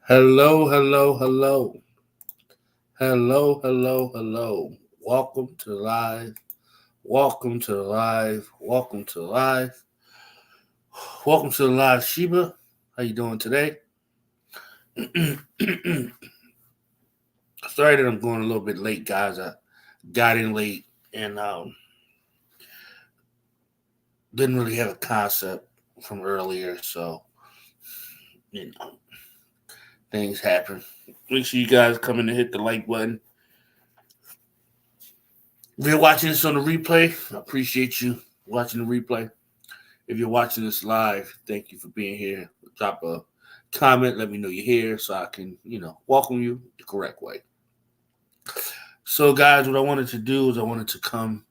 Hello, hello, hello. Hello, hello, hello. Welcome to live. Welcome to the live. Welcome to the live. Welcome to the live, Sheba. How you doing today? Sorry that I'm going a little bit late, guys. I got in late and didn't really have a concept from earlier, so you know things happen. Make sure you guys come in and hit the like button. If you're watching this on the replay, I appreciate you watching the replay. If you're watching this live, thank you for being here. Drop a comment, let me know you're here so I can, welcome you the correct way. So, guys, what I wanted to do is I wanted to come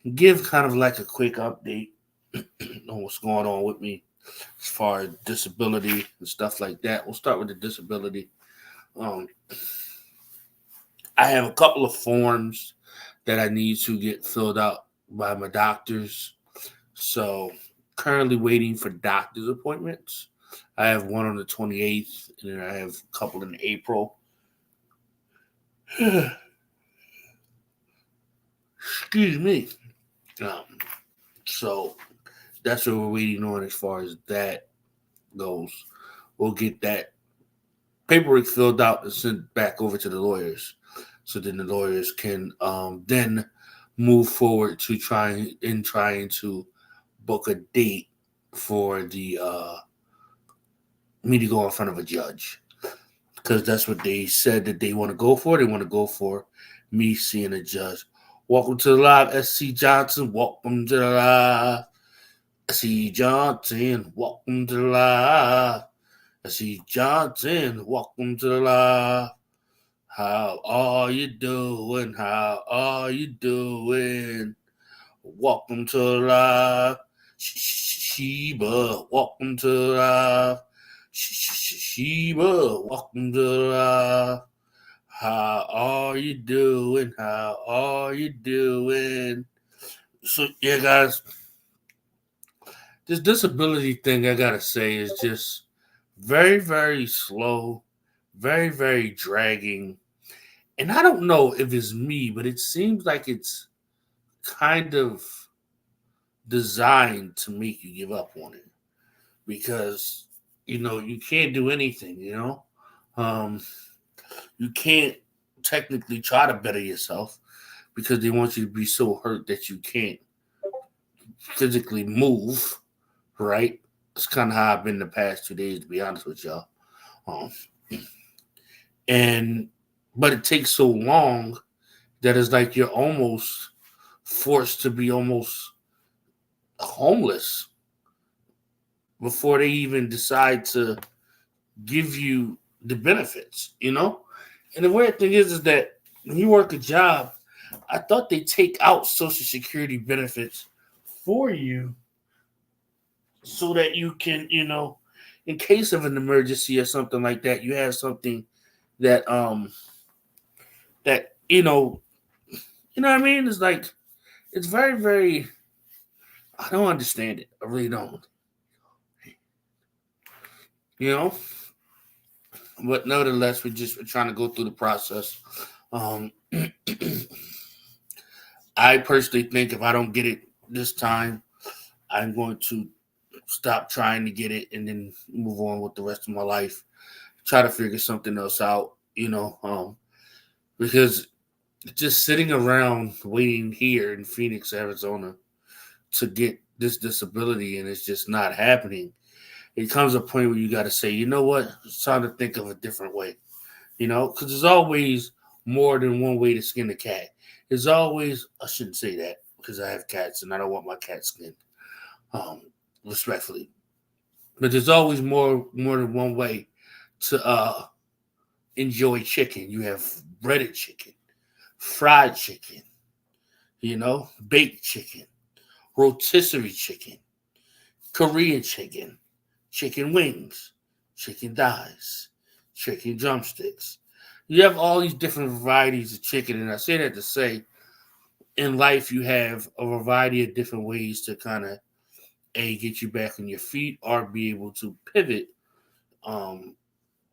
and give kind of like a quick update on what's going on with me as far as disability and stuff like that. We'll start with the disability. Um, I have a couple of forms that I need to get filled out by my doctors. So, currently waiting for doctor's appointments. I have one on the 28th, and then I have a couple in April. Excuse me. Um, so that's what we're waiting on as far as that goes. We'll get that paperwork filled out and sent back over to the lawyers, so then the lawyers can then move forward to trying to book a date for the me to go in front of a judge, because that's what they said that they want to go for. They want to go for me seeing a judge. Welcome to the live, SC Johnson. Welcome to the live, SC Johnson. Welcome to the live, SC Johnson. Welcome to the live. How are you doing? How are you doing? Welcome to the live, Sheba. Welcome to the live, Sheba. Welcome to the live. How are you doing? How are you doing? So yeah, guys, this disability thing I gotta say is just very, very slow, very, very dragging. And I don't know if it's me, but it seems like it's kind of designed to make you give up on it because you can't do anything. Um, you can't technically try to better yourself because they want you to be so hurt that you can't physically move, right? It's kind of how I've been the past 2 days, to be honest with y'all. Um, and but it takes so long that it's like you're almost forced to be almost homeless before they even decide to give you the benefits. And the weird thing is that when you work a job, I thought they take out Social Security benefits for you so that you can, in case of an emergency or something like that, you have something that that what I mean? It's like it's very, very I don't understand it. I really don't. You know? But nevertheless, we're trying to go through the process. Um I personally think if I don't get it this time, I'm going to stop trying to get it and then move on with the rest of my life. Try to figure something else out, because just sitting around waiting here in Phoenix, Arizona to get this disability and it's just not happening. It comes a point where you got to say, you know what? It's time to think of a different way, because there's always more than one way to skin a cat. There's always, I shouldn't say that because I have cats and I don't want my cat skinned, um, respectfully. But there's always more than one way to enjoy chicken. You have breaded chicken, fried chicken, baked chicken, rotisserie chicken, Korean chicken, chicken wings, chicken thighs, chicken drumsticks. You have all these different varieties of chicken, and I say that to say, in life you have a variety of different ways to kind of get you back on your feet or be able to pivot, um,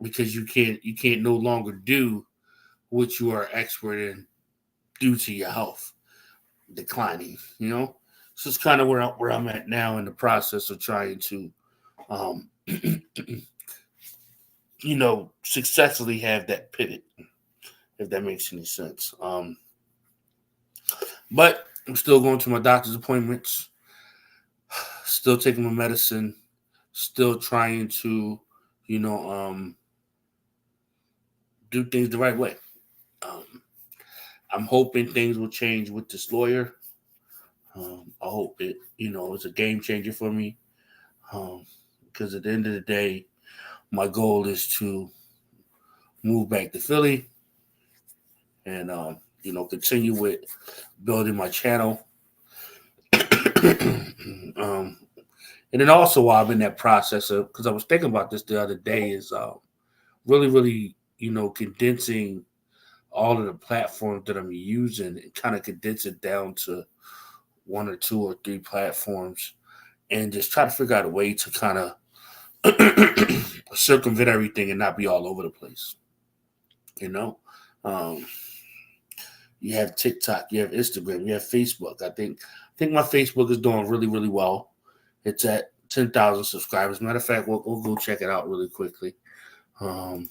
because you can't no longer do what you are expert in due to your health declining. So it's kind of where I'm at now in the process of trying to, um, successfully have that pivot, if that makes any sense. But I'm still going to my doctor's appointments, still taking my medicine, still trying to, you know, do things the right way. Um, I'm hoping things will change with this lawyer. I hope it's a game changer for me. Because at the end of the day, my goal is to move back to Philly and continue with building my channel. um, and then also while I'm in that process of, because I was thinking about this the other day, is really, really, condensing all of the platforms that I'm using and kind of condense it down to one or two or three platforms and just try to figure out a way to kind of circumvent everything and not be all over the place. You know, um, you have TikTok, you have Instagram, you have Facebook. I think my Facebook is doing really, really well. It's at 10,000 subscribers. Matter of fact, we'll go check it out really quickly. Um,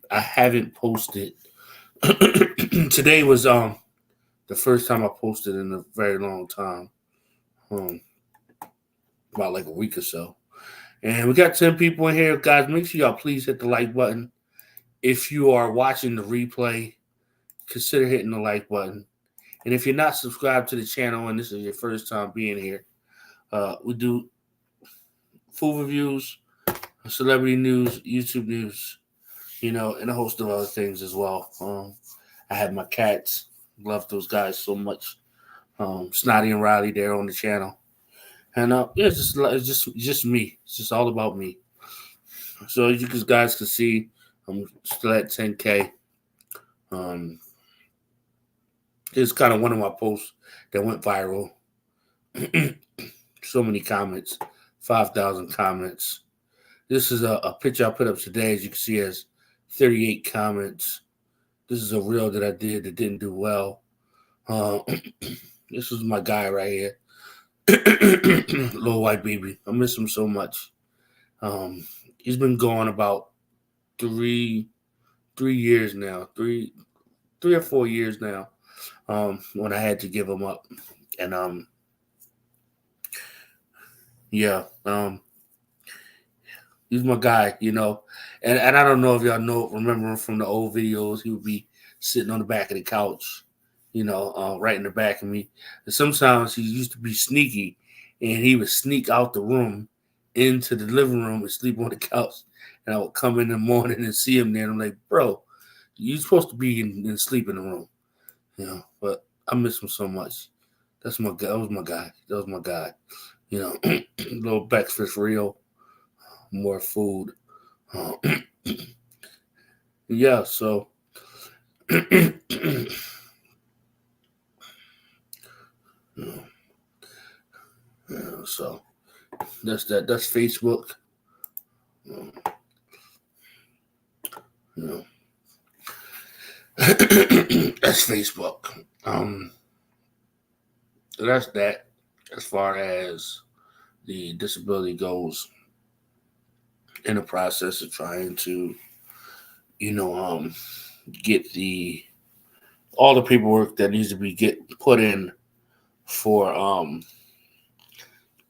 I haven't posted. Today was the first time I posted in a very long time, about like a week or so. And we got 10 people in here, guys. Make sure y'all please hit the like button. If you are watching the replay, consider hitting the like button. And if you're not subscribed to the channel and this is your first time being here, we do food reviews, celebrity news, YouTube news, and a host of other things as well. I have my cats. Love those guys so much. Snotty and Riley there on the channel. And it's just me. It's just all about me. So as you guys can see, I'm still at 10K. It's kind of one of my posts that went viral. So many comments, 5,000 comments. This is a picture I put up today. As you can see, has 38 comments. This is a reel that I did that didn't do well. This was my guy right here, little white baby. I miss him so much. He's been gone about 3 years now, three or 4 years now. When I had to give him up, and yeah, he's my guy, and I don't know if y'all remember him from the old videos. He would be sitting on the back of the couch, right in the back of me. And sometimes he used to be sneaky, and he would sneak out the room into the living room and sleep on the couch. And I would come in the morning and see him there. And I'm like, bro, you're supposed to be in sleep in the room, But I miss him so much. That's my guy. That was my guy. That was my guy. Little breakfast reel, more food. Yeah, so so that's that. That's Facebook. That's Facebook. So that's that. As far as the disability goes, in the process of trying to, get all the paperwork that needs to be put in for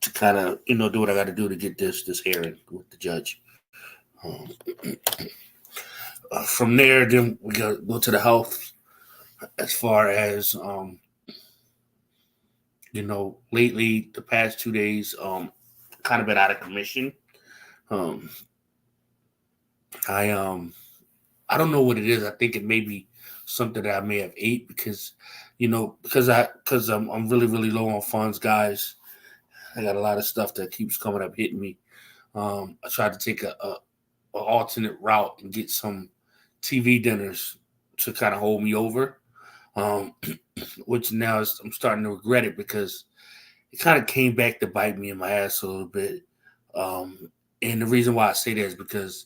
to kind of do what I got to do to get this hearing with the judge. From there, then we got to go to the health. As far as lately the past 2 days, kind of been out of commission. I don't know what it is. I think it may be something that I may have ate because I'm really, really low on funds, guys. I got a lot of stuff that keeps coming up hitting me. I tried to take a alternate route and get some TV dinners to kind of hold me over, which now I'm starting to regret it because it kind of came back to bite me in my ass a little bit. And the reason why I say that is because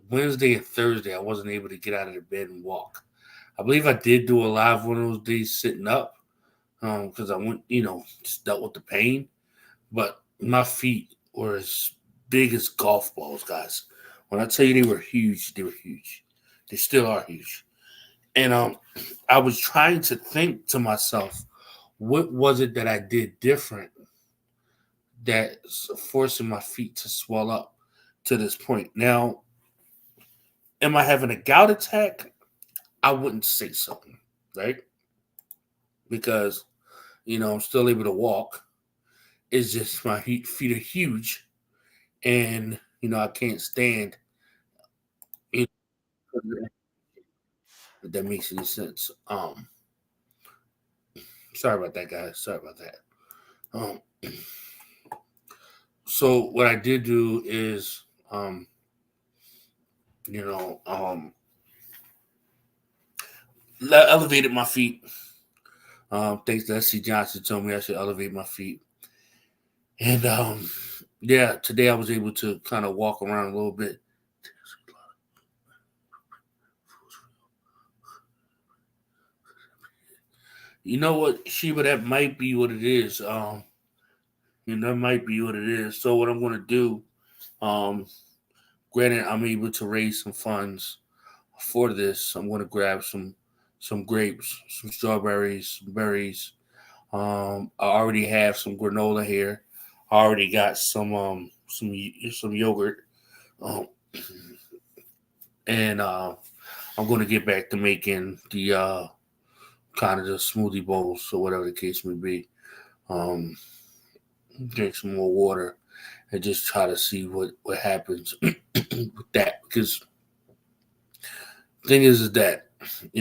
Wednesday and Thursday, I wasn't able to get out of the bed and walk. I believe I did do a live one of those days sitting up because I went, just dealt with the pain. But my feet were as big as golf balls, guys. When I tell you they were huge, they were huge. They still are huge. And I was trying to think to myself, what was it that I did different that's forcing my feet to swell up to this point? Now, am I having a gout attack? I wouldn't say so, right? Because, I'm still able to walk. It's just my feet are huge and, I can't stand. You know, if that makes any sense. Sorry about that, guys. Sorry about that. Um, so what I did do is, you know, um, elevated my feet. Thanks to S.C. Johnson told me I should elevate my feet. And yeah, today I was able to kind of walk around a little bit. You know what, Sheba, that might be what it is. That might be what it is. So what I'm gonna do, um, granted I'm able to raise some funds for this, I'm gonna grab some grapes, some strawberries, some berries. I already have some granola here. I already got some yogurt. Um, and I'm going to get back to making the kind of the smoothie bowls or whatever the case may be. Um, Drink some more water and just try to see what happens with that. Because the thing is that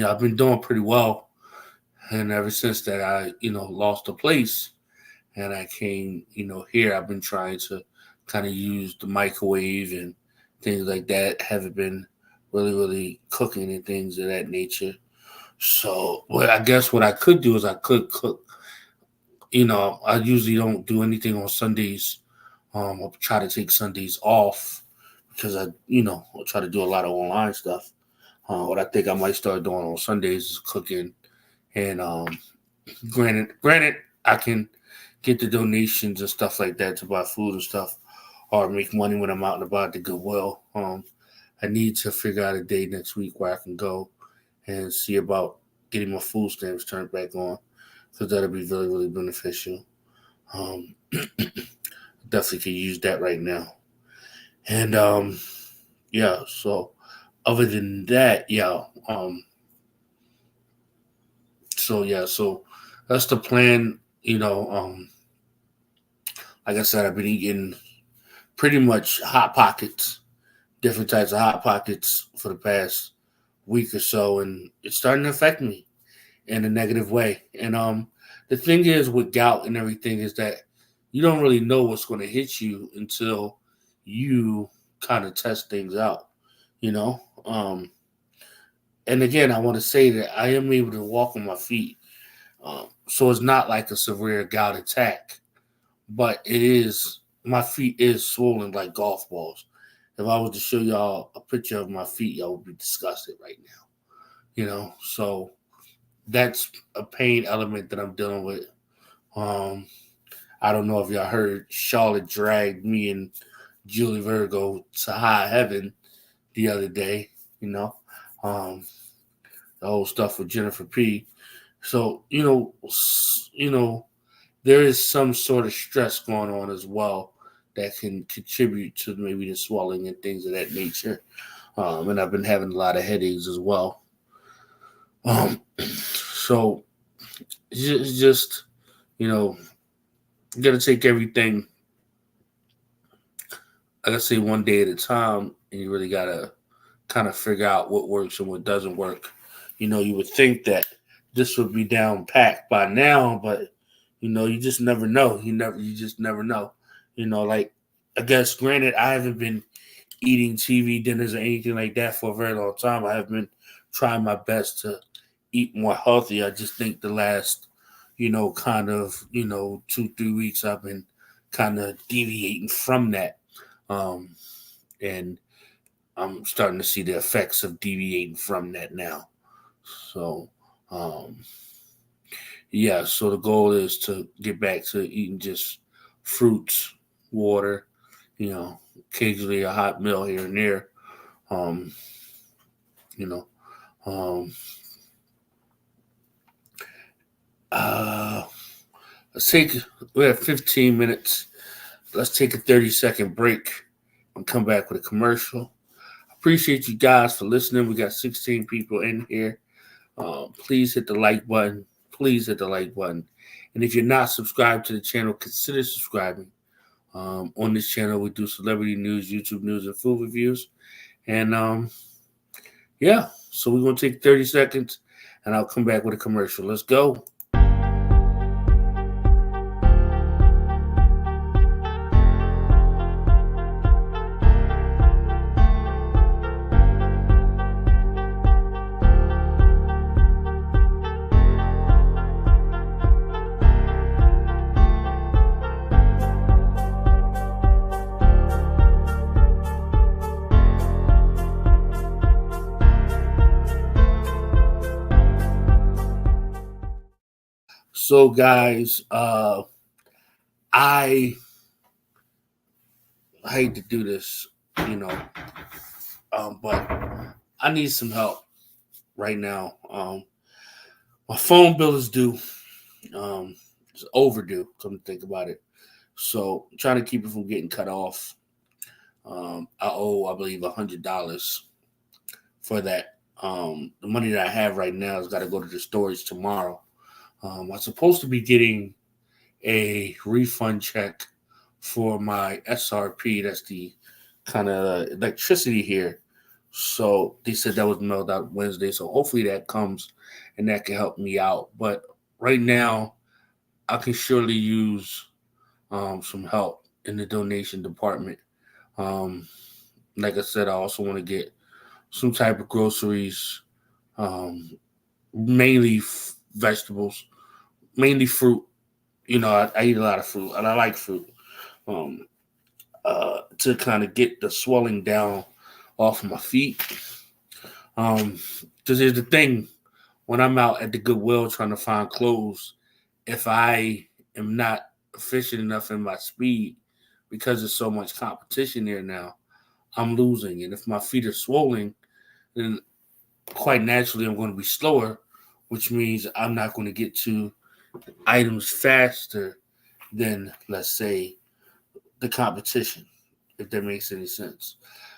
I've been doing pretty well, and ever since that I lost the place and I came here, I've been trying to kind of use the microwave and things like that. Haven't been really cooking and things of that nature. So, well, I guess what I could do is I could cook. I usually don't do anything on Sundays. I'll try to take Sundays off because I'll try to do a lot of online stuff. What I think I might start doing on Sundays is cooking. And granted, I can get the donations and stuff like that to buy food and stuff, or make money when I'm out and about at the Goodwill. I need to figure out a day next week where I can go and see about getting my food stamps turned back on, because that'll be really beneficial. Um, Definitely could use that right now. And yeah, so other than that, yeah. So that's the plan. Like I said, I've been eating pretty much hot pockets, different types of hot pockets for the past week or so, and it's starting to affect me in a negative way. And the thing is with gout and everything is that you don't really know what's going to hit you until you kind of test things out, you know. And again, I want to say that I am able to walk on my feet, so it's not like a severe gout attack, but it is. My feet is swollen like golf balls. If I was to show y'all a picture of my feet, y'all would be disgusted right now. So that's a pain element that I'm dealing with. Um, I don't know if y'all heard Charlotte dragged me and Julie Virgo to high heaven the other day. You know, um, the whole stuff with Jennifer P. So there is some sort of stress going on as well that can contribute to maybe the swelling and things of that nature. And I've been having a lot of headaches as well. So it's just you know you got to take everything, like I say, one day at a time, and you really got to kind of figure out what works and what doesn't work. You would think that this would be down packed by now, but you just never know. You just never know. Like, I guess, granted, I haven't been eating TV dinners or anything like that for a very long time. I have been trying my best to eat more healthy. I just think the last, kind of, 2-3 weeks, I've been kind of deviating from that. Um, and I'm starting to see the effects of deviating from that now. So, yeah, so the goal is to get back to eating just fruits, water, you know, occasionally a hot meal here and there. Um, you know, um, uh, let's take, we have 15 minutes. Let's take a 30-second break and come back with a commercial. Appreciate you guys for listening. We got 16 people in here. Please hit the like button. Please hit the like button. And if you're not subscribed to the channel, consider subscribing. On this channel, we do celebrity news, YouTube news, and food reviews. And yeah, so we're going to take 30 seconds and I'll come back with a commercial. Let's go. So, guys, I hate to do this, you know, but I need some help right now. My phone bill is due. It's overdue. Come to think about it. So, I'm trying to keep it from getting cut off. I owe, I believe, $100 for that. The money that I have right now has got to go to the storage tomorrow. I'm supposed to be getting a refund check for my SRP. That's the kind of electricity here. So they said that was mailed out Wednesday. So hopefully that comes and that can help me out. But right now, I can surely use some help in the donation department. Um, like I said, I also want to get some type of groceries, um, mainly vegetables, mainly fruit. You know, I eat a lot of fruit and I like fruit. Um, to kind of get the swelling down off my feet. Because here's the thing: when I'm out at the Goodwill trying to find clothes, if I am not efficient enough in my speed, because there's so much competition there now, I'm losing. And if my feet are swollen, then quite naturally I'm going to be slower, which means I'm not going to get to items faster than, let's say, the competition, if that makes any sense.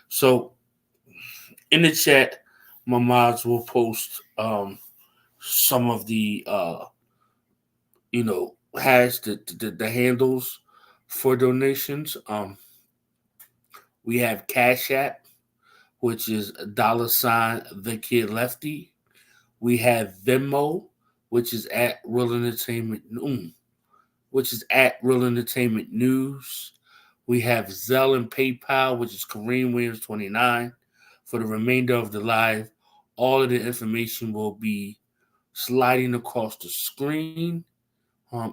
So in the chat, my mods will post some of the has the handles for donations. We have Cashapp, which is $the kidlefty. We have Venmo, which is at Real Entertainment, which is at Real Entertainment News. We have Zelle and PayPal, which is Kareem Williams 29. For the remainder of the live, all of the information will be sliding across the screen,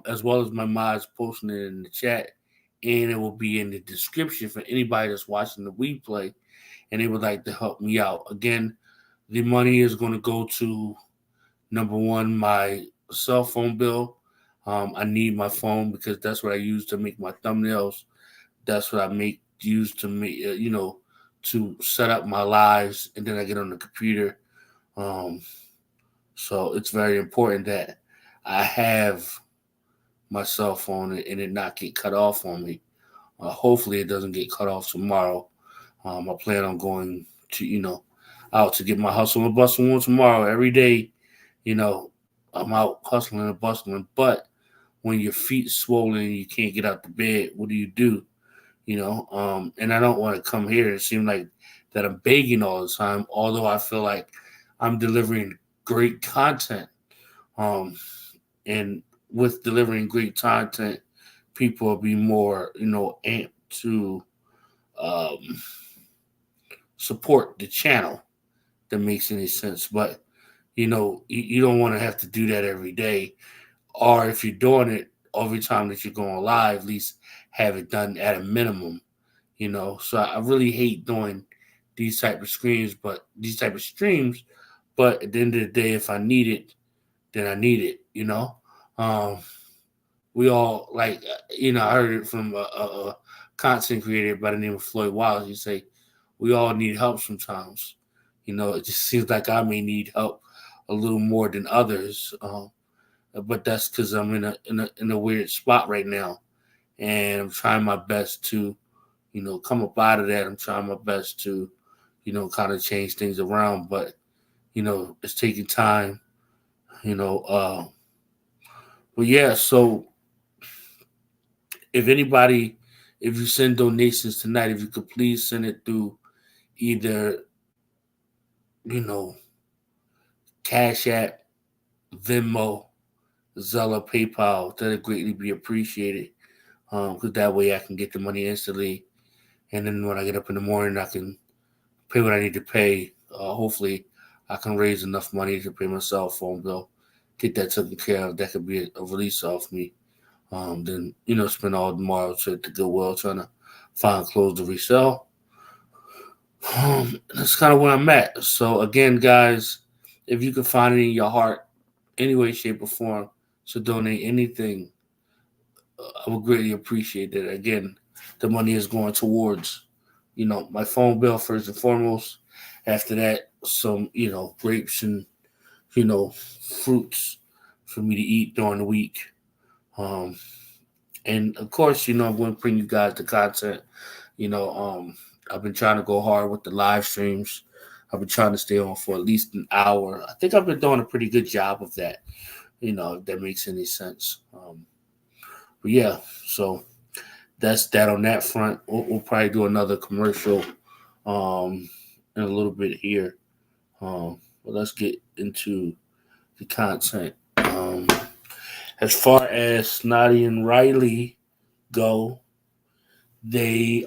as well as my mods posting it in the chat. And it will be in the description for anybody that's watching the replay and they would like to help me out. Again, the money is going to go to, number one, my cell phone bill. I need my phone because that's what I use to make my thumbnails. That's what I use to make, to set up my lives, and then I get on the computer. So it's very important that I have my cell phone and it not get cut off on me. Hopefully it doesn't get cut off tomorrow. I plan on going to, out to get my hustle and bustle on tomorrow. Every day, I'm out hustling and bustling. But when your feet swollen and you can't get out the bed, what do you do? And I don't want to come here and seem like that I'm begging all the time, although I feel like I'm delivering great content. And with delivering great content, people will be more, amped to um, support the channel. That makes any sense. But, you don't want to have to do that every day. Or if you're doing it every time that you're going live, at least have it done at a minimum. So I really hate doing these type of streams, but at the end of the day, if I need it, then I need it. Um, we all I heard it from a content creator by the name of Floyd Wallace. He say we all need help sometimes. It just seems like I may need help a little more than others. But that's because I'm in a weird spot right now, and I'm trying my best to, come up out of that. I'm trying my best to, kind of change things around, but it's taking time. But yeah. So if you send donations tonight, if you could please send it through either, you know, Cash App, Venmo, Zella, PayPal, that'd greatly be appreciated. Because that way I can get the money instantly, and then when I get up in the morning, I can pay what I need to pay. Hopefully, I can raise enough money to pay my cell phone bill, get that taken care of. That could be a release off me. Then spend all tomorrow to Goodwill trying to find clothes to resell. That's kind of where I'm at. So again, guys, if you can find it in your heart, any way, shape, or form, to donate anything, I would greatly appreciate that. Again, the money is going towards, my phone bill first and foremost. After that, some, grapes and, fruits for me to eat during the week. Um, and of course, I'm going to bring you guys the content. I've been trying to go hard with the live streams. I've been trying to stay on for at least an hour. I think I've been doing a pretty good job of that, if that makes any sense. But yeah, so that's that on that front. We'll probably do another commercial in a little bit here. But let's get into the content. As far as Snotty and Riley go, they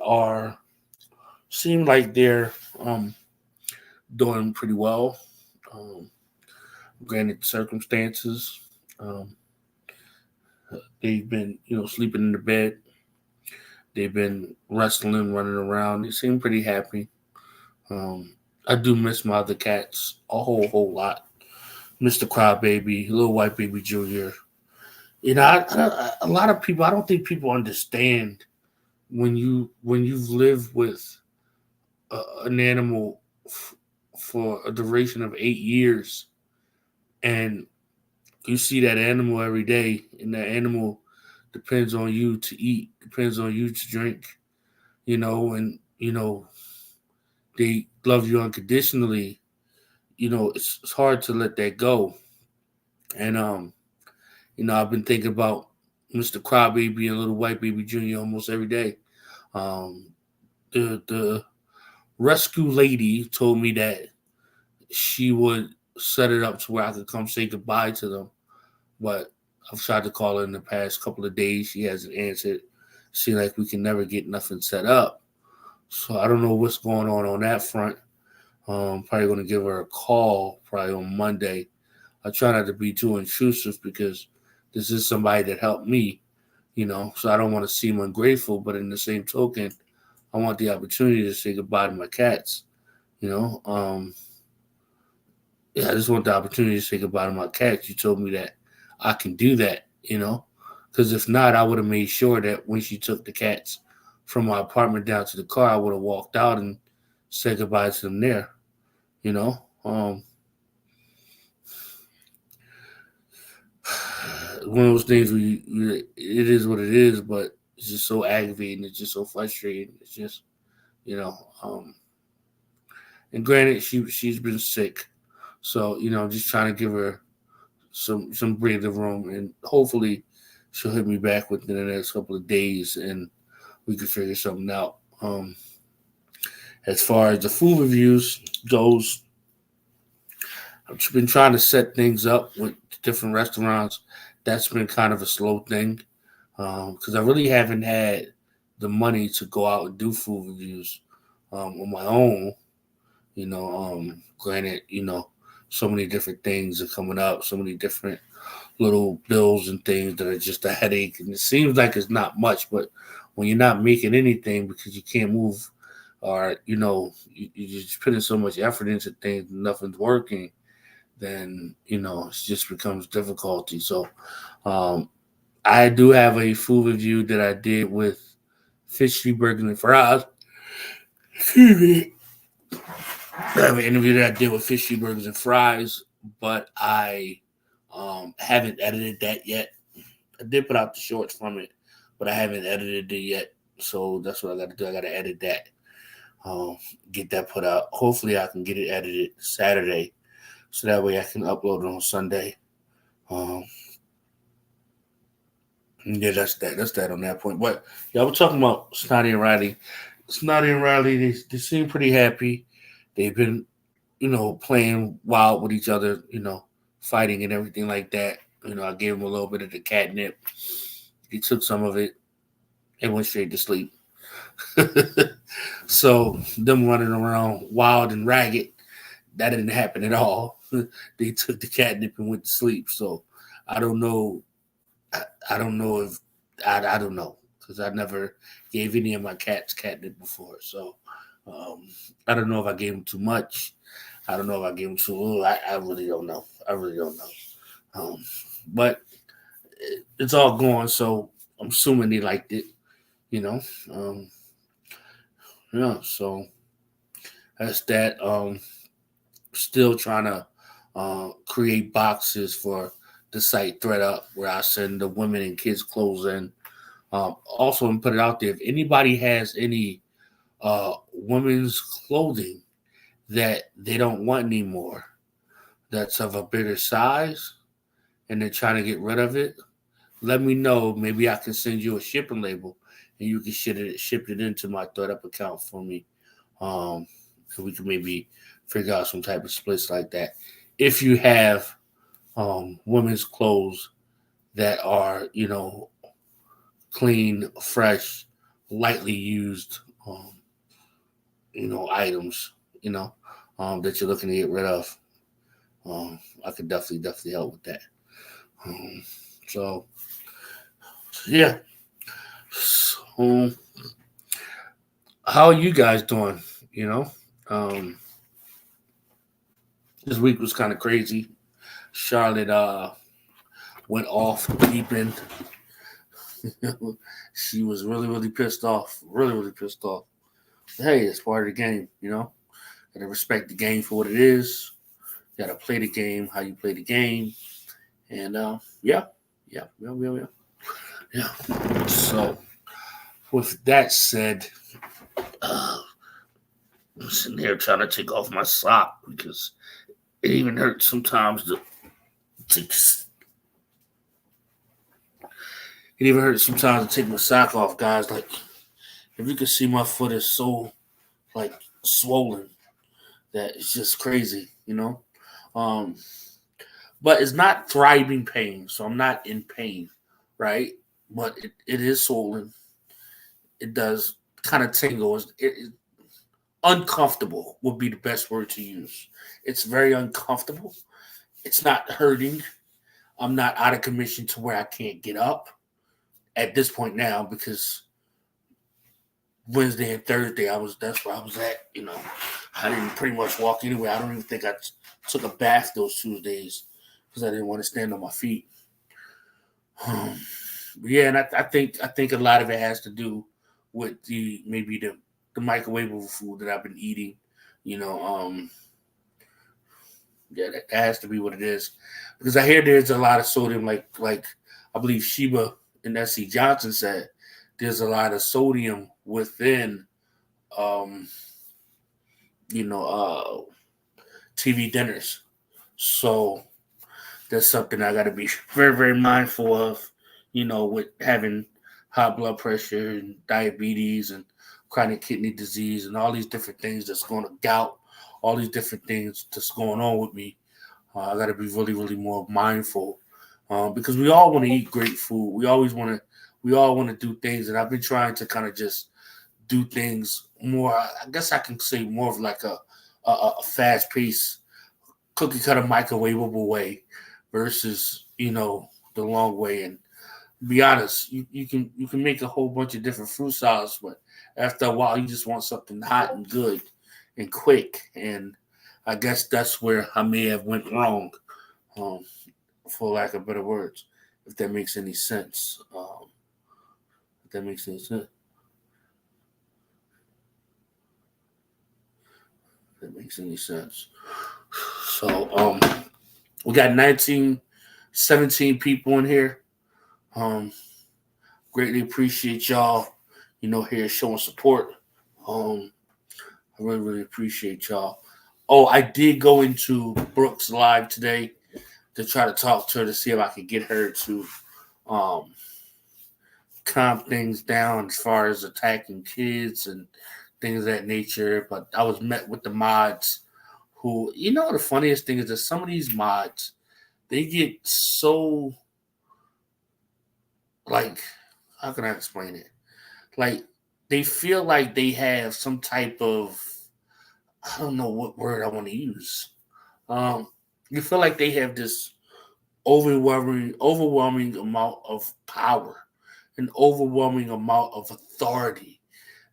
seem like they're doing pretty well. Granted circumstances, they've been sleeping in the bed. They've been wrestling, running around. They seem pretty happy. I do miss my other cats a whole lot. Mr. Crybaby, Little White Baby Jr. A lot of people. I don't think people understand when you've lived with an animal for a duration of 8 years, and you see that animal every day, and that animal depends on you to eat, depends on you to drink, and they love you unconditionally. It's hard to let that go. And I've been thinking about Mr. Crybaby and Little White Baby Jr. almost every day. The rescue lady told me that she would set it up to where I could come say goodbye to them, but I've tried to call her in the past couple of days. She hasn't answered. Seems like we can never get nothing set up. So I don't know what's going on that front. Probably going to give her a call probably on Monday. I try not to be too intrusive because this is somebody that helped me, so I don't want to seem ungrateful, but in the same token, I want the opportunity to say goodbye to my cats, I just want the opportunity to say goodbye to my cats. You told me that I can do that, because if not, I would have made sure that when she took the cats from my apartment down to the car, I would have walked out and said goodbye to them there, one of those things where it is what it is, but it's just so aggravating. It's just so frustrating. It's just, and granted, she's been sick, so I'm just trying to give her some breathing room, and hopefully she'll hit me back within the next couple of days, and we can figure something out. As far as the food reviews goes, I've been trying to set things up with different restaurants. That's been kind of a slow thing because I really haven't had the money to go out and do food reviews on my own. Granted, so many different things are coming up, so many different little bills and things that are just a headache. And it seems like it's not much, but when you're not making anything because you can't move or you're just putting so much effort into things, nothing's working, then it just becomes difficulty. So I do have a food review that I did with fish, burgers, and fries. Excuse me. I have an interview that I did with fish, burgers, and fries, but I haven't edited that yet. I did put out the shorts from it, but I haven't edited it yet. So that's what I got to do. I got to edit that, get that put out. Hopefully, I can get it edited Saturday, so that way I can upload it on Sunday. Yeah, that's that. That's that on that point. But yeah, we're talking about Snotty and Riley. Snotty and Riley, they seem pretty happy. They've been, playing wild with each other, fighting and everything like that. I gave him a little bit of the catnip. He took some of it and went straight to sleep. So them running around wild and ragged, that didn't happen at all. They took the catnip and went to sleep. So I don't know. I don't know if I don't know, because I never gave any of my cats catnip before. So I don't know if I gave them too much. I don't know if I gave them too little. I really don't know. I really don't know. But it's all gone, so I'm assuming they liked it. Yeah. So that's that. Still trying to create boxes for the site ThredUp where I send the women and kids clothes in. Also, and put it out there. If anybody has any women's clothing that they don't want anymore, that's of a bigger size, and they're trying to get rid of it, let me know. Maybe I can send you a shipping label, and you can ship it into my ThredUp account for me. So we can maybe figure out some type of splits like that. If you have women's clothes that are, clean, fresh, lightly used, items, that you're looking to get rid of, I could definitely help with that. So, yeah. So, how are you guys doing? This week was kind of crazy. Charlotte went off deep end. She was really, really pissed off. Really, really pissed off. Hey, it's part of the game, Gotta respect the game for what it is. You gotta play the game how you play the game. And yeah. So with that said, I'm sitting here trying to take off my sock because it even hurts sometimes to take my sock off, guys. Like, if you can see, my foot is so swollen that it's just crazy, But it's not thriving pain, so I'm not in pain, right? But it is swollen. It does kind of tingle. Uncomfortable would be the best word to use. It's very uncomfortable. It's not hurting. I'm not out of commission to where I can't get up at this point now, because Wednesday and Thursday that's where I was at. I didn't pretty much walk anywhere. I don't even think I took a bath those Tuesdays because I didn't want to stand on my feet. Yeah, and I think a lot of it has to do with the microwavable food that I've been eating. Yeah, that has to be what it is, because I hear there's a lot of sodium, like I believe Sheba and S.C. Johnson said there's a lot of sodium within TV dinners. So that's something I got to be very, very mindful of, with having high blood pressure and diabetes and chronic kidney disease and all these different things that's going to gout, all these different things that's going on with me. I got to be really, really more mindful, because we all want to eat great food. We all want to do things, and I've been trying to kind of just do things more. I guess I can say more of like a fast paced cookie cutter microwavable way versus the long way. And to be honest, you can make a whole bunch of different fruit salads, but After a while, you just want something hot and good and quick. And I guess that's where I may have went wrong, um, for lack of better words, if that makes any sense. If that makes any sense. If that makes any sense. So we got 19, 17 people in here. Greatly appreciate y'all, here showing support. I really, really appreciate y'all. Oh, I did go into Brooke's live today to try to talk to her to see if I could get her to calm things down as far as attacking kids and things of that nature. But I was met with the mods who, the funniest thing is that some of these mods, they get so, like, how can I explain it? Like, they feel like they have some type of, I don't know what word I want to use. You feel like they have this overwhelming amount of power, an overwhelming amount of authority,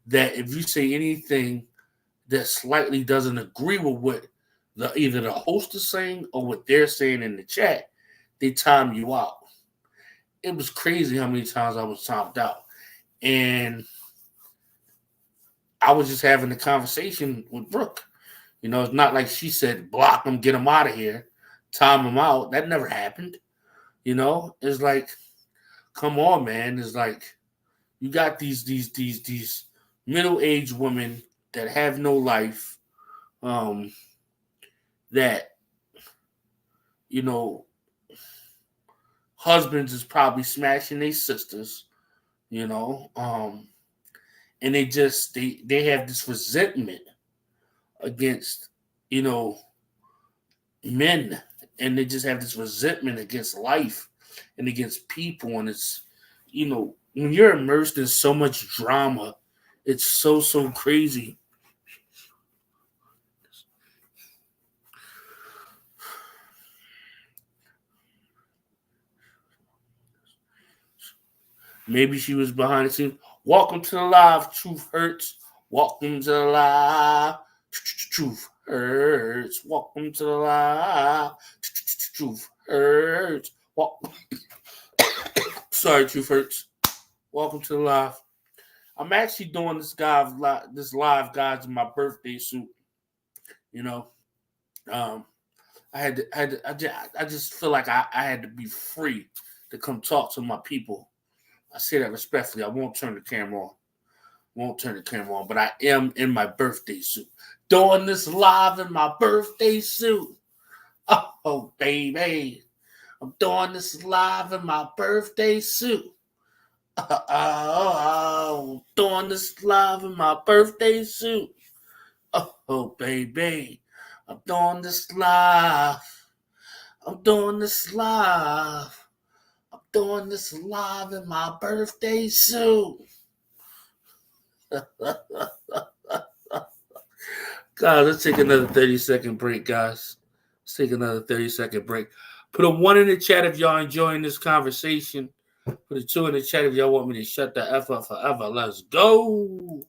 that if you say anything that slightly doesn't agree with what either the host is saying or what they're saying in the chat, they time you out. It was crazy how many times I was timed out. And I was just having a conversation with Brooke. It's not like she said, block him, get him out of here, time him out. That never happened. It's like, come on, man. It's like you got these middle-aged women that have no life, that, husbands is probably smashing their sisters, and they just they have this resentment against, men, and they just have this resentment against life and against people. And it's, when you're immersed in so much drama, it's so crazy. Maybe she was behind the scenes. Welcome to the live. Truth hurts. Welcome to the live. Truth hurts. Welcome to the live. Truth hurts. Sorry, Truth hurts. Welcome to the live. I'm actually doing this live, guys, in my birthday suit. I just feel like I had to be free to come talk to my people. I say that respectfully. I won't turn the camera on. But I am in my birthday suit. Doing this live in my birthday suit. Oh, baby. I'm doing this live in my birthday suit. Doing this live in my birthday suit. Oh, baby. I'm doing this live. I'm doing this live in my birthday suit. God, let's take another 30-second break, guys. Let's take another 30-second break. Put a 1 in the chat if y'all enjoying this conversation. Put a 2 in the chat if y'all want me to shut the F up forever. Let's go.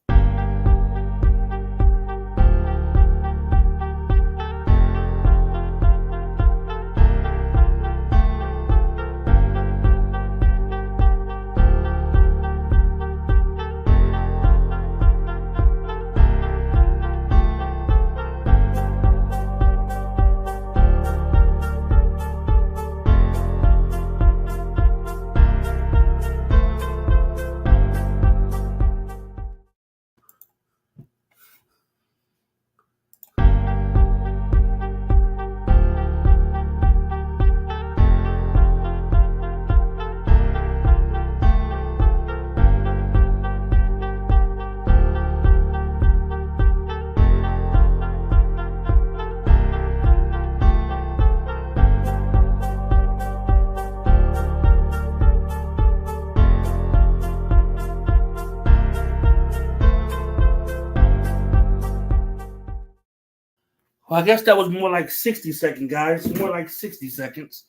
Well, I guess that was more like 60 seconds, guys. More like 60 seconds.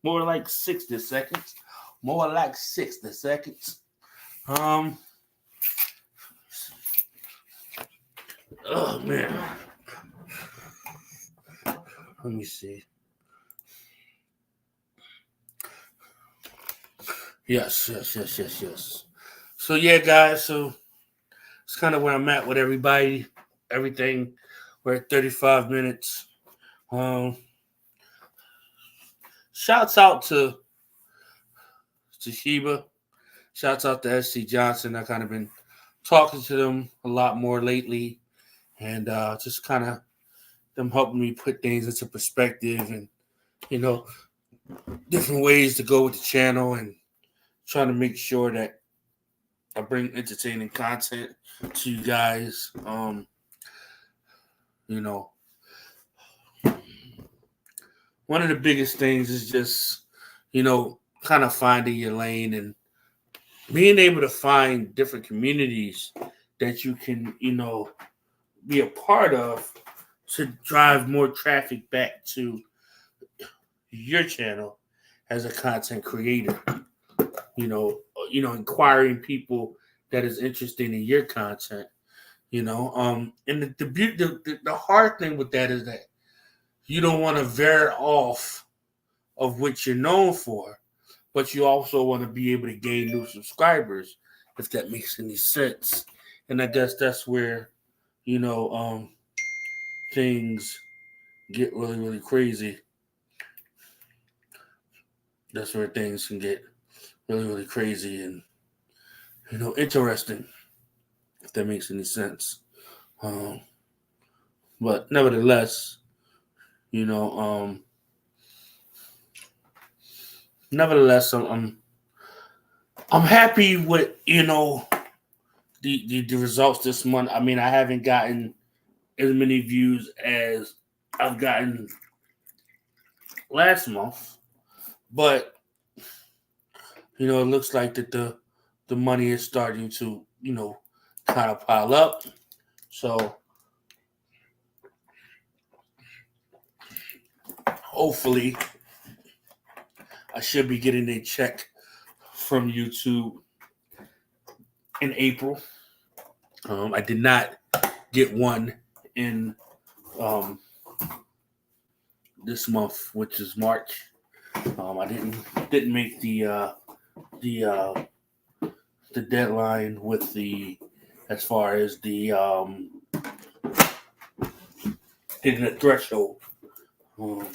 More like 60 seconds. More like 60 seconds. Oh man. Let me see. Yes. So yeah, guys. So it's kind of where I'm at with everybody. Everything. We're at 35 minutes. Shouts out to Sheba. Shouts out to SC Johnson. I kind of been talking to them a lot more lately, and just kind of them helping me put things into perspective, and you know, different ways to go with the channel, and trying to make sure that I bring entertaining content to you guys. You know, one of the biggest things is just, kind of finding your lane and being able to find different communities that you can, be a part of to drive more traffic back to your channel as a content creator. Inquiring people that is interested in your content. And the hard thing with that is that you don't want to veer off of what you're known for, but you also want to be able to gain new subscribers, if that makes any sense. And I guess that's where, things get really, really crazy. That's where things can get really, really crazy and, interesting, if that makes any sense. But nevertheless, you know, um, I'm happy with the results this month. I mean, I haven't gotten as many views as I've gotten last month, but it looks like that the money is starting to kind of pile up. So hopefully, I should be getting a check from YouTube in April. I did not get one in this month, which is March. I didn't make the deadline with the as far as the hitting the threshold. Um,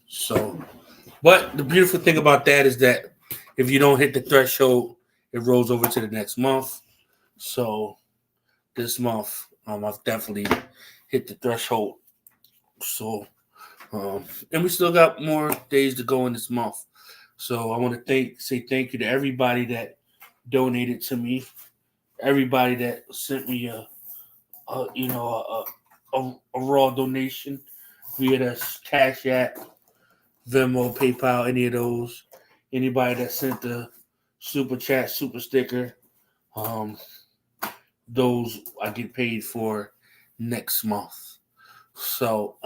so, but the beautiful thing about that is that if you don't hit the threshold, it rolls over to the next month. So this month, I've definitely hit the threshold. So, and we still got more days to go in this month. So I want to say thank you to everybody that donated to me, everybody that sent me a raw donation via the Cashapp, Venmo, PayPal, any of those. Anybody that sent the super chat, super sticker, um, those I get paid for next month. So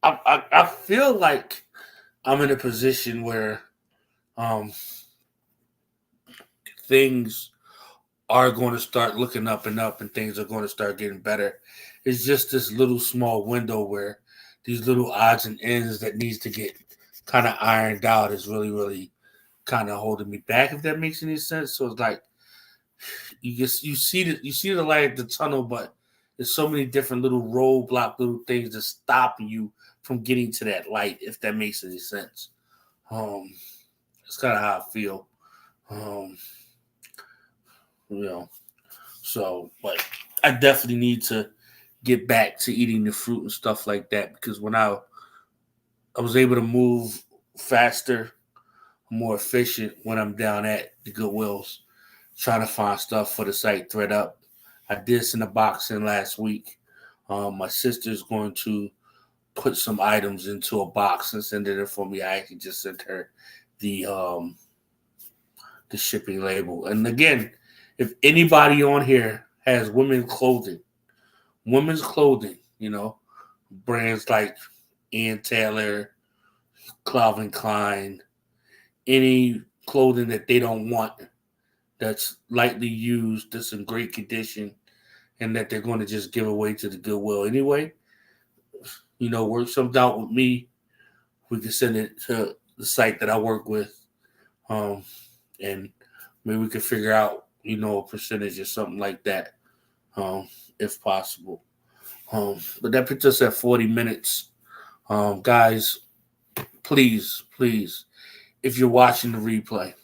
I feel like I'm in a position where um, things are going to start looking up and up, and things are going to start getting better. It's just this little small window where these little odds and ends that needs to get kind of ironed out is really, really kind of holding me back. If that makes any sense. So it's like you see the light at the tunnel, but there's so many different little roadblock, little things that stop you from getting to that light. If that makes any sense. Um, it's kind of how I feel. Um, you know. So, but I definitely need to get back to eating the fruit and stuff like that, because when I was able to move faster, more efficient when I'm down at the Goodwills trying to find stuff for the site thread up. I did send a box in last week. My sister's going to put some items into a box and send it in for me. I actually just sent her the shipping label. And again, if anybody on here has women's clothing, brands like Ann Taylor, Calvin Klein, any clothing that they don't want, that's lightly used, that's in great condition, and that they're going to just give away to the Goodwill anyway, work something out with me. We can send it to the site that I work with, and maybe we can figure out, a percentage or something like that, if possible. But that puts us at 40 minutes. Guys, please, please, if you're watching the replay,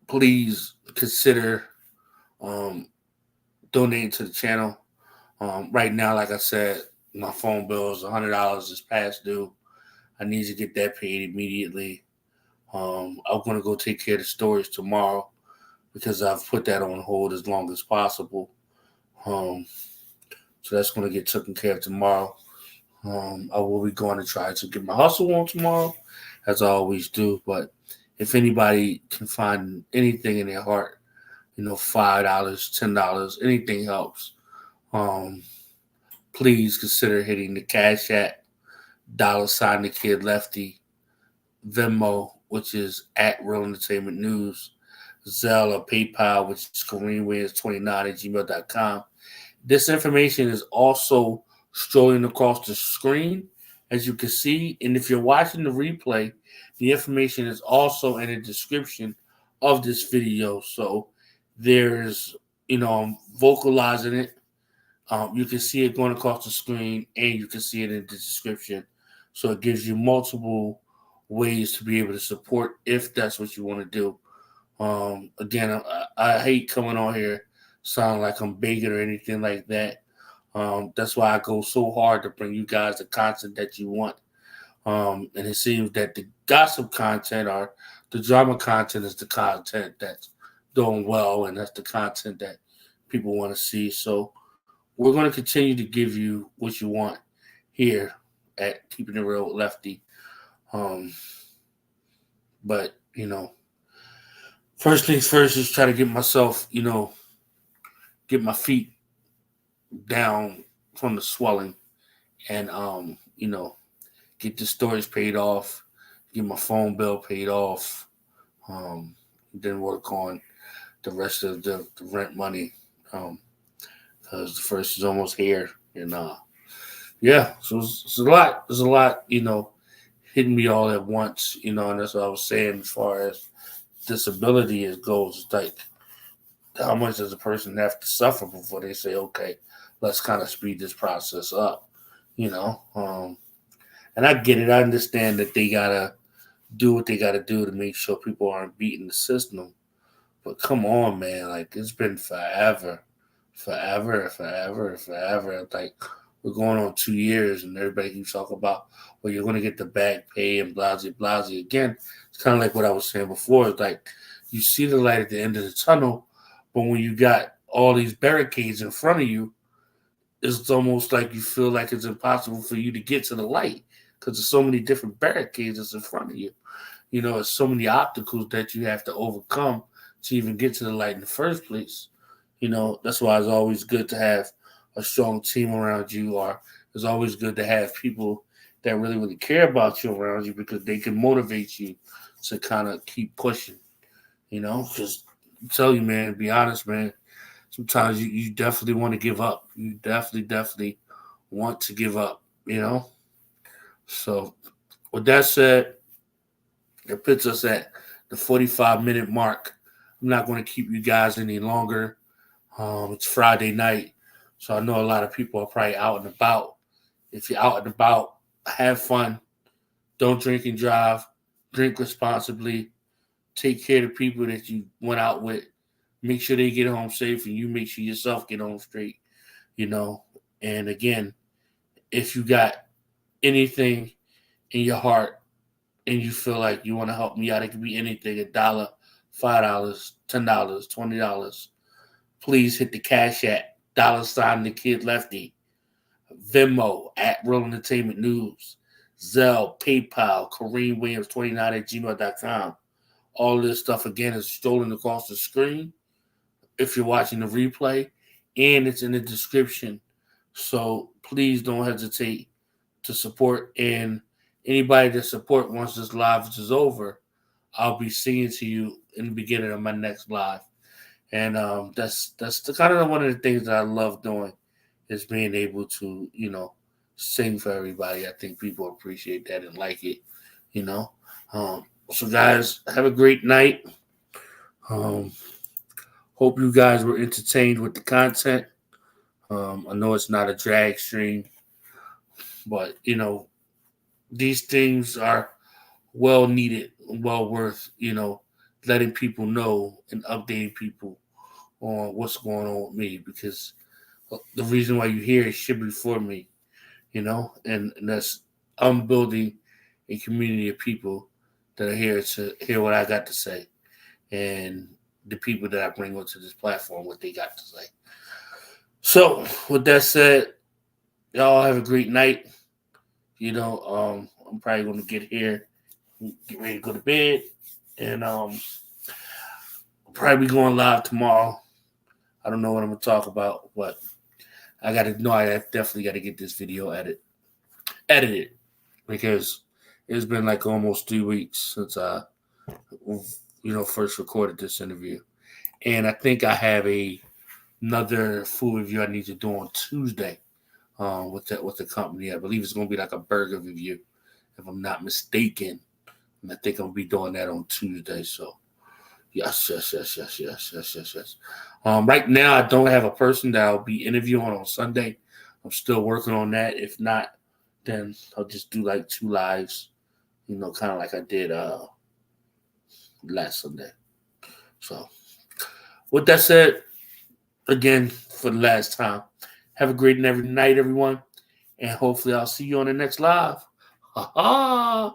please consider donating to the channel. Right now, like I said, my phone bill is $100 is past due. I need to get that paid immediately. I'm going to go take care of the storage tomorrow because I've put that on hold as long as possible. So that's going to get taken care of tomorrow. I will be going to try to get my hustle on tomorrow, as I always do. But if anybody can find anything in their heart, $5, $10, anything helps. Please consider hitting the Cashapp, $thekidlefty, Venmo, which is at Real Entertainment News, Zelle or PayPal, which is KareemWilliams29@gmail.com. This information is also strolling across the screen, as you can see. And if you're watching the replay, the information is also in the description of this video. So there's, I'm vocalizing it. You can see it going across the screen, and you can see it in the description. So it gives you multiple ways to be able to support if that's what you want to do. Again, I hate coming on here sound like I'm begging or anything like that. That's why I go so hard to bring you guys the content that you want. And it seems that the gossip content or the drama content is the content that's doing well, and that's the content that people want to see. So we're going to continue to give you what you want here at Keeping It Real with Lefty. But, first things first is try to get myself, get my feet down from the swelling and, get the storage paid off, get my phone bill paid off, then work on the rest of the rent money, because the first is almost here. And, so it's a lot. There's a lot, hitting me all at once, and that's what I was saying as far as disability goes. It's like, how much does a person have to suffer before they say, okay, let's kind of speed this process up, and I get it. I understand that they got to do what they got to do to make sure people aren't beating the system. But come on, man. Like, it's been forever. Like, we're going on 2 years, and everybody keeps talking about, well, you're going to get the back pay and blah, blah, blah. Again, it's kind of like what I was saying before. It's like, you see the light at the end of the tunnel, but when you got all these barricades in front of you, it's almost like you feel like it's impossible for you to get to the light because there's so many different barricades that's in front of you. There's so many obstacles that you have to overcome to even get to the light in the first place. That's why it's always good to have a strong team around you, or it's always good to have people that really, really care about you around you, because they can motivate you to kind of keep pushing, because I tell you, man, be honest, man, sometimes you definitely want to give up. You definitely want to give up, So with that said, it puts us at the 45-minute mark. I'm not going to keep you guys any longer. It's Friday night, so I know a lot of people are probably out and about. If you're out and about, have fun. Don't drink and drive. Drink responsibly. Take care of the people that you went out with. Make sure they get home safe, and you make sure yourself get home straight, And again, if you got anything in your heart and you feel like you want to help me out, it could be anything, $1, $5, $10, $20. Please hit the Cashapp, $thekidlefty, Venmo at Real Entertainment News, Zelle, PayPal, KareemWilliams29@gmail.com. All this stuff, again, is stolen across the screen if you're watching the replay, and it's in the description. So please don't hesitate to support. And anybody that support once this live is over, I'll be singing to you in the beginning of my next live. And that's the kind of one of the things that I love doing is being able to, sing for everybody. I think people appreciate that and like it, you know. So guys, have a great night. Um, Hope you guys were entertained with the content. I know it's not a drag stream, but these things are well needed, well worth, letting people know and updating people on what's going on with me, because the reason why you hear it should be for me, and that's I'm building a community of people that are here to hear what I got to say, and the people that I bring onto this platform what they got to say. So with that said, y'all have a great night. I'm probably gonna get here, get ready to go to bed, and probably going live tomorrow. I don't know what I'm gonna talk about, but I definitely gotta get this video edited, because it's been like almost 3 weeks since I first recorded this interview, and I think I have another food review I need to do on Tuesday. With the company, I believe it's gonna be like a burger review, if I'm not mistaken. And I think I'm gonna be doing that on Tuesday. So yes. Right now, I don't have a person that I'll be interviewing on Sunday. I'm still working on that. If not, then I'll just do like 2 lives, kind of like I did last Sunday. So, with that said, again, for the last time, have a great night, everyone. And hopefully I'll see you on the next live. Ha ha!